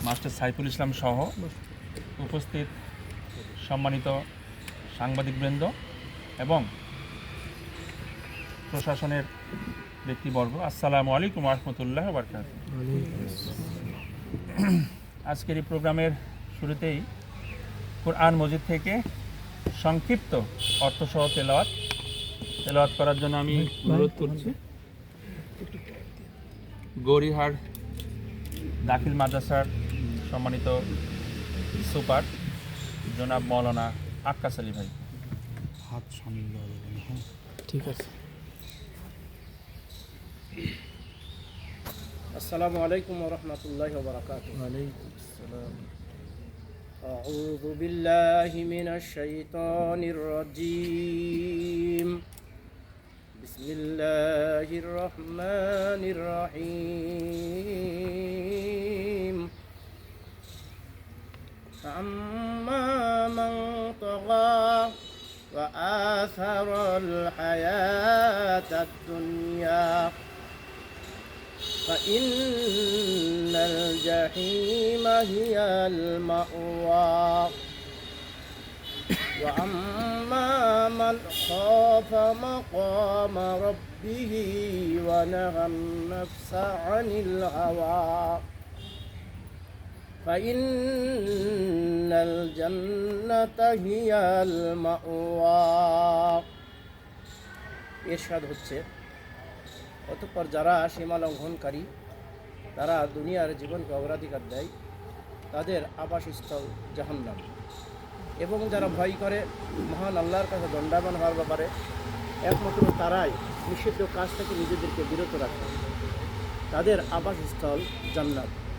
Master Saiful Islam সহ উপস্থিত সম্মানিত সাংবাদিকবৃন্দ এবং প্রশাসনের ব্যক্তিবর্গ, আসসালামু আলাইকুম ওয়া রাহমাতুল্লাহি ওয়া বারাকাতুহু। আজকের এই প্রোগ্রামের শুরুতেই কোরআন মজিদ থেকে সংক্ষিপ্ত অর্থসহ তেলাওয়াত করার জন্য আমি অনুরোধ করছি গৌরীহাট দাখিল মাদ্রাসার সম্মানিত সুপার জনাব মৌলানা আক্কাস আলী ভাই। হাত সামনে দেওয়া যাবে না। হ্যাঁ, ঠিক আছে। আসসালামু আলাইকুম ওয়া রাহমাতুল্লাহি ওয়া বারাকাতুহু। ওয়ালাইকুম আসসালাম। আউযু বিল্লাহি মিনাশ শাইতানির রাজীম। বিসমিল্লাহির রহমানির রহিম। আম্মা মান তাগা ওয়া আসারাল হায়াতাদ দুনিয়া فإن الجحيم هي المأوى وأما من خاف مقام ربه ونهى النفس عن الهوى فإن الجنة هي المأوى إرشاد হচ্ছে অতঃপর যারা সীমা লঙ্ঘনকারী, তারা দুনিয়ার জীবনকে অগ্রাধিকার দেয়, তাদের আবাসস্থল জাহান্নাম। এবং যারা ভয় করে মহান আল্লাহর কাছে দণ্ডায়মান হওয়ার ব্যাপারে, একমাত্র তারাই নিষিদ্ধ কাজ থেকে নিজেদেরকে বিরত রাখে, তাদের আবাসস্থল জান্নাত।